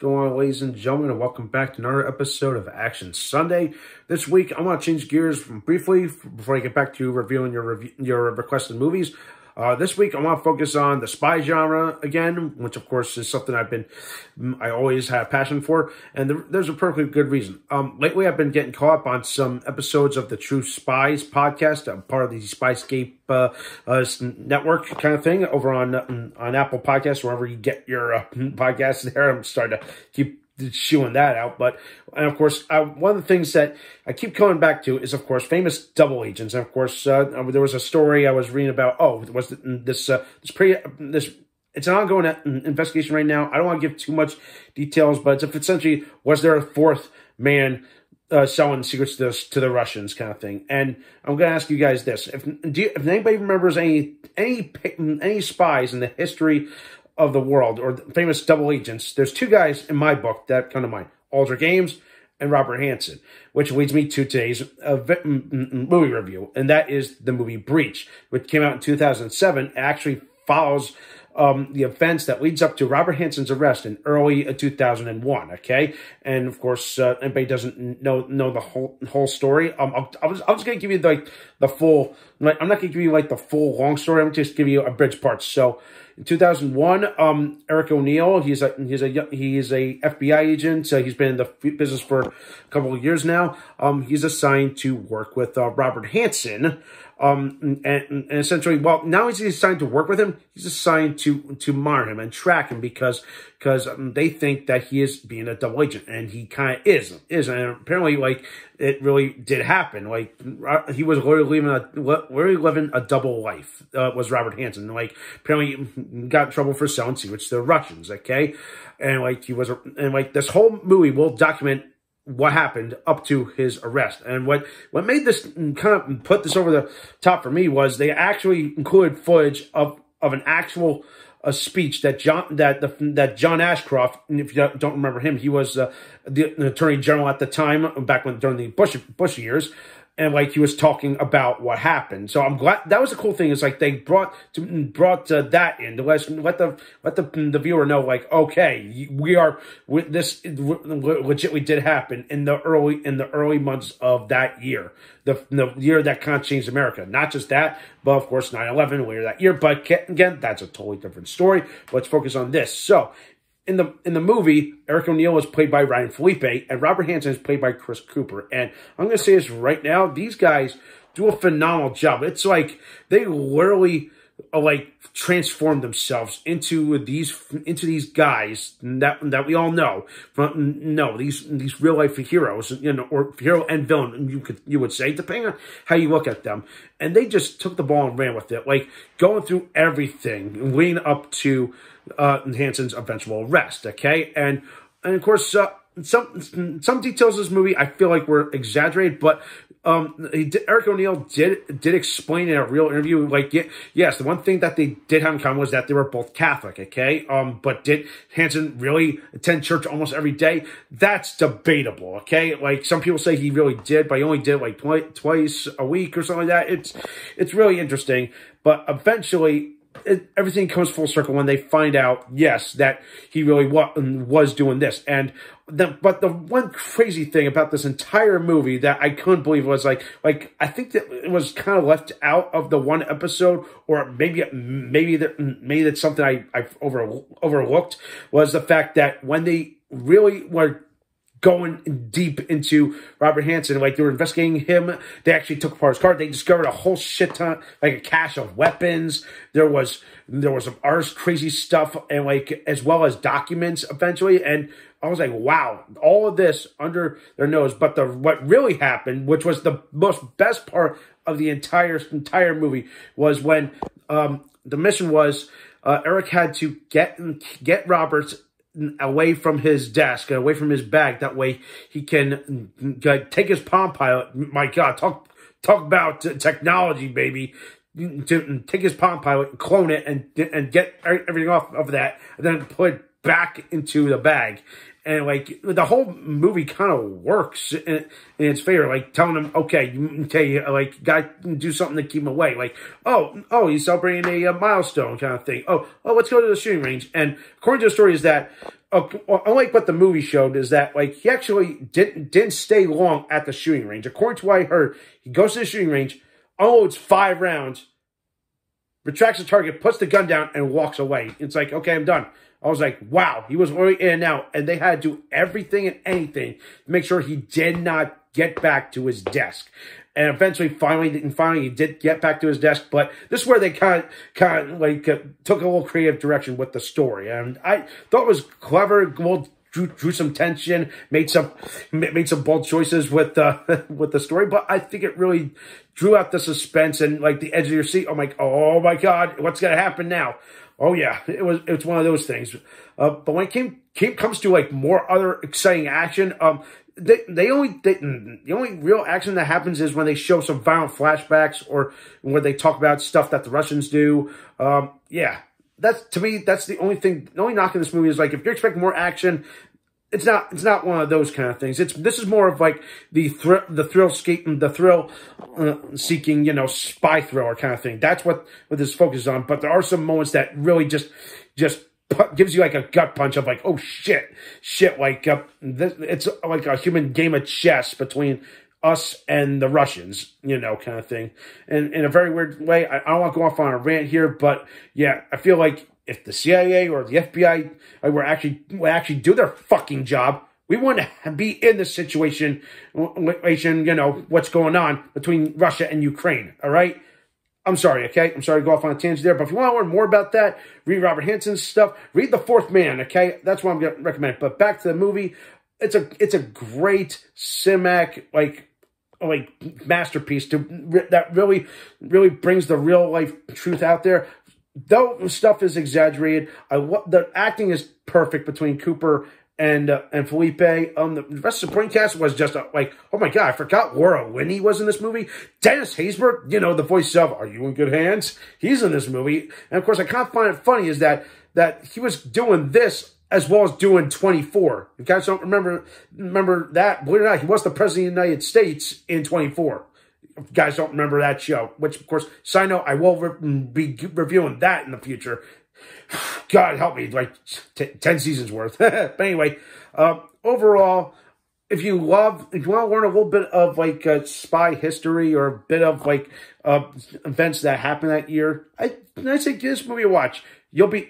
going on, ladies and gentlemen, and welcome back to another episode of Action Sunday. This week, I want to change gears briefly before I get back to reviewing your requested movies. This week, I want to focus on the spy genre again, which of course is something I always had a passion for, and there's a perfectly good reason. Lately, I've been getting caught up on some episodes of the True Spies podcast. I'm part of the Spyscape network kind of thing over on Apple Podcasts, wherever you get your podcasts there. I'm starting to keep chewing that out. And of course, one of the things that I keep coming back to is, of course, famous double agents. And of course, there was a story I was reading about. It's an ongoing investigation right now. I don't want to give too much details, but it's essentially, was there a fourth man selling secrets to the Russians, kind of thing? And I'm going to ask you guys this: if anybody remembers any spies in the history of the world, or famous double agents, there's two guys in my book that come to mind: Aldrich Ames and Robert Hansen, which leads me to today's movie review, and that is the movie Breach, which came out in 2007. It actually follows the events that leads up to Robert Hansen's arrest in early 2001. Okay, and of course, anybody doesn't know the whole story. I was just going to give you the full. I'm not going to give you the full long story. I'm just give you a bridge part. So, in 2001, Eric O'Neill, he's a FBI agent. He's been in the business for a couple of years now. He's assigned to work with Robert Hansen. And essentially, well, now he's assigned to work with him. He's assigned to monitor him and track him because they think that he is being a double agent, and he kind of is. And apparently, it really did happen. He was literally living a double life. Was Robert Hansen? Apparently, he got in trouble for selling secrets to the Russians. Okay, and this whole movie will document what happened up to his arrest. And what made this kind of put this over the top for me was they actually included footage of an actual speech that John Ashcroft, if you don't remember him, he was the Attorney General at the time, during the Bush years. And he was talking about what happened. So I'm glad that was the cool thing. Is they brought that in to let the viewer know, okay, this legitimately did happen in the early months of that year, the year that kind of changed America. Not just that, but of course 9/11 later that year. But again, that's a totally different story. Let's focus on this. So, in the movie, Eric O'Neill is played by Ryan Philippe, and Robert Hansen is played by Chris Cooper. And I'm going to say this right now: these guys do a phenomenal job. It's they literally transform themselves into these guys that we all know these real life heroes, or hero and villain, you would say, depending on how you look at them. And they just took the ball and ran with it, going through everything leading up to Hansen's eventual arrest. Okay, and of course, some details of this movie I feel were exaggerated, but Eric O'Neill did explain in a real interview, yes, the one thing that they did have in common was that they were both Catholic. Okay, but did Hansen really attend church almost every day? That's debatable. Okay, some people say he really did, but he only did twice a week or something like that. It's really interesting, but eventually everything comes full circle when they find out, yes, that he really was doing this. But the one crazy thing about this entire movie that I couldn't believe was I think that it was kind of left out of the one episode, or maybe that's something I've overlooked, was the fact that when they really were going deep into Robert Hansen, they were investigating him, they actually took apart his car. They discovered a whole shit ton, a cache of weapons. There was some arse crazy stuff, and as well as documents eventually. And I was wow, all of this under their nose. But what really happened, which was the best part of the entire movie, was when the mission was Eric had to get Robert away from his desk, away from his bag. That way he can take his Palm Pilot. My God, talk about technology, baby. To take his Palm Pilot, clone it, and get everything off of that, and then put it back into the bag. And the whole movie kind of works in its favor, telling him, okay, got to do something to keep him away. Oh, he's celebrating a milestone kind of thing. Oh, let's go to the shooting range. And according to the story is that unlike what the movie showed, is that like he actually didn't stay long at the shooting range. According to what I heard, he goes to the shooting range, unloads 5 rounds, retracts the target, puts the gun down, and walks away. It's like, okay, I'm done. I was like, wow, he was already in and out, and they had to do everything and anything to make sure he did not get back to his desk. And eventually, finally, he did get back to his desk. But this is where they kind of like took a little creative direction with the story, and I thought it was clever. Well, drew some tension, made some bold choices with with the story. But I think it really drew out the suspense and like the edge of your seat. I'm like, oh my god, what's gonna happen now? Oh yeah, it's one of those things. But when it comes to like more other exciting action, the only real action that happens is when they show some violent flashbacks or where they talk about stuff that the Russians do. Yeah, to me, that's the only thing. The only knock in this movie is like if you're expecting more action, it's not one of those kind of things. This is more of like the thrill seeking, you know, spy thriller kind of thing. That's what this focuses on. But there are some moments that really just gives you like a gut punch of like, oh shit, like it's like a human game of chess between us and the Russians, you know, kind of thing. And in a very weird way, I don't want to go off on a rant here, but yeah, I feel like if the CIA or the FBI were actually do their fucking job, we wouldn't be in this situation, you know, what's going on between Russia and Ukraine, all right? I'm sorry, okay? I'm sorry to go off on a tangent there, but if you want to learn more about that, read Robert Hansen's stuff, read The Fourth Man, okay? That's what I'm going to recommend. But back to the movie, it's a great cinematic, like masterpiece that really brings the real life truth out there. Though stuff is exaggerated, the acting is perfect between Cooper and Philippe. The rest of the supporting cast was just like, oh my god, I forgot Laura Linney was in this movie. Dennis Haysbert, you know, the voice of Are You in Good Hands? He's in this movie. And of course, I kind of find it funny is that he was doing this as well as doing 24. You guys don't remember that? Believe it or not, he was the President of the United States in 24. If you guys don't remember that show, which, of course, side note, I will be reviewing that in the future. God help me, like 10 seasons worth. But anyway, overall, if you want to learn a little bit of like spy history or a bit of like events that happened that year, I say give this movie a watch. You'll be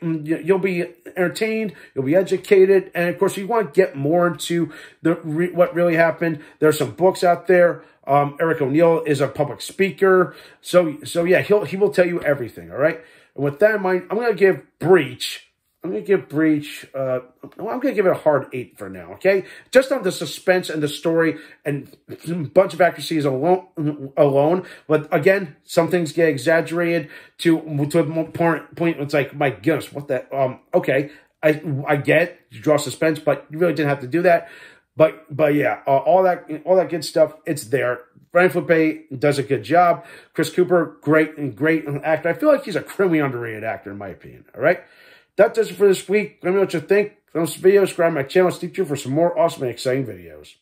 entertained, you'll be educated, and of course, if you want to get more into what really happened, there's some books out there. Eric O'Neill is a public speaker, so yeah, he will tell you everything. All right, and with that in mind, I'm gonna give Breach. I'm gonna give it a hard 8 for now. Okay, just on the suspense and the story and a bunch of accuracies alone. But again, some things get exaggerated to a point. It's like, my goodness, what that? Okay, I get you draw suspense, but you really didn't have to do that. But yeah, all that good stuff, it's there. Brian Philippe does a good job. Chris Cooper, great actor. I feel like he's a criminally underrated actor, in my opinion. All right. That does it for this week. Let me know what you think. Thumbs up the video, subscribe to my channel, stay tuned for some more awesome and exciting videos.